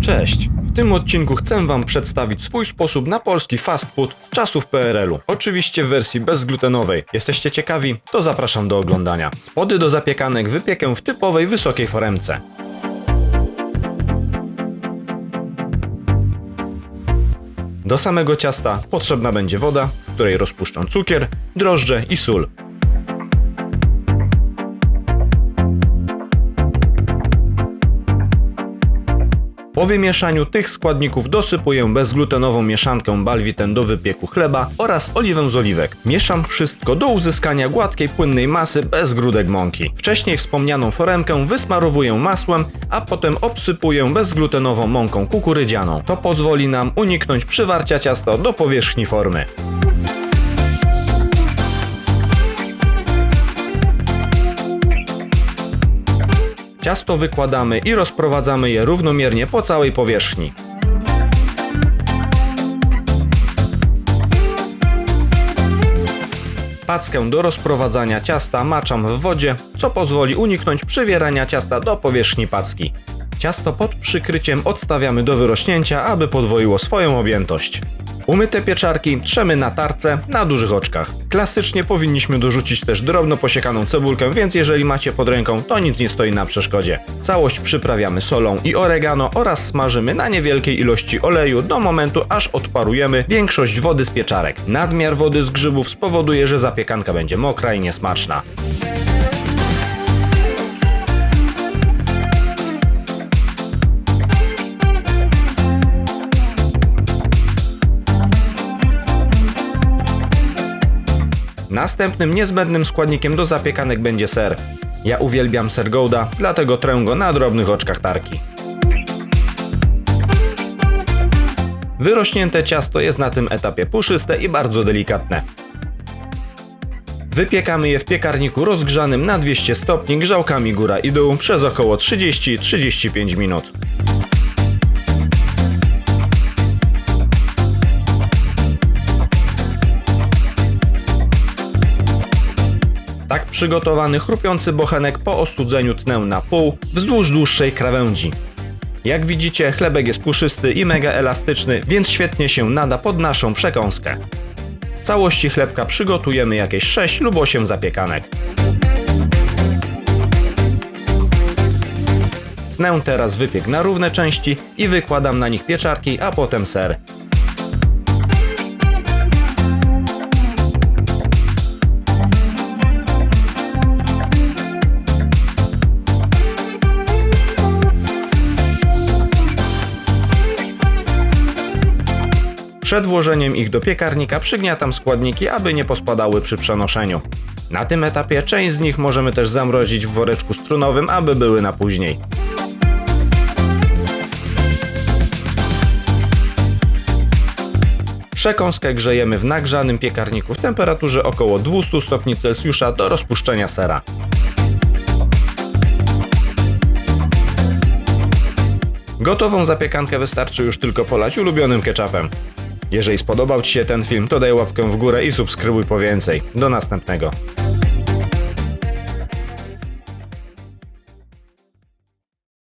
Cześć! W tym odcinku chcę Wam przedstawić swój sposób na polski fast food z czasów PRL-u. Oczywiście w wersji bezglutenowej. Jesteście ciekawi? To zapraszam do oglądania. Spody do zapiekanek wypiekę w typowej wysokiej foremce. Do samego ciasta potrzebna będzie woda, w której rozpuszczam cukier, drożdże i sól. Po wymieszaniu tych składników dosypuję bezglutenową mieszankę Balviten do wypieku chleba oraz oliwę z oliwek. Mieszam wszystko do uzyskania gładkiej, płynnej masy bez grudek mąki. Wcześniej wspomnianą foremkę wysmarowuję masłem, a potem obsypuję bezglutenową mąką kukurydzianą. To pozwoli nam uniknąć przywarcia ciasta do powierzchni formy. Ciasto wykładamy i rozprowadzamy je równomiernie po całej powierzchni. Packę do rozprowadzania ciasta maczam w wodzie, co pozwoli uniknąć przywierania ciasta do powierzchni packi. Ciasto pod przykryciem odstawiamy do wyrośnięcia, aby podwoiło swoją objętość. Umyte pieczarki trzemy na tarce na dużych oczkach. Klasycznie powinniśmy dorzucić też drobno posiekaną cebulkę, więc jeżeli macie pod ręką, to nic nie stoi na przeszkodzie. Całość przyprawiamy solą i oregano oraz smażymy na niewielkiej ilości oleju do momentu, aż odparujemy większość wody z pieczarek. Nadmiar wody z grzybów spowoduje, że zapiekanka będzie mokra i niesmaczna. Następnym niezbędnym składnikiem do zapiekanek będzie ser. Ja uwielbiam ser Gouda, dlatego trę go na drobnych oczkach tarki. Wyrośnięte ciasto jest na tym etapie puszyste i bardzo delikatne. Wypiekamy je w piekarniku rozgrzanym na 200 stopni grzałkami góra i dół przez około 30-35 minut. Tak przygotowany chrupiący bochenek po ostudzeniu tnę na pół wzdłuż dłuższej krawędzi. Jak widzicie, chlebek jest puszysty i mega elastyczny, więc świetnie się nada pod naszą przekąskę. Z całości chlebka przygotujemy jakieś 6 lub 8 zapiekanek. Tnę teraz wypiek na równe części i wykładam na nich pieczarki, a potem ser. Przed włożeniem ich do piekarnika przygniatam składniki, aby nie pospadały przy przenoszeniu. Na tym etapie część z nich możemy też zamrozić w woreczku strunowym, aby były na później. Przekąskę grzejemy w nagrzanym piekarniku w temperaturze około 200 stopni Celsjusza do rozpuszczenia sera. Gotową zapiekankę wystarczy już tylko polać ulubionym ketchupem. Jeżeli spodobał Ci się ten film, to daj łapkę w górę i subskrybuj po więcej. Do następnego.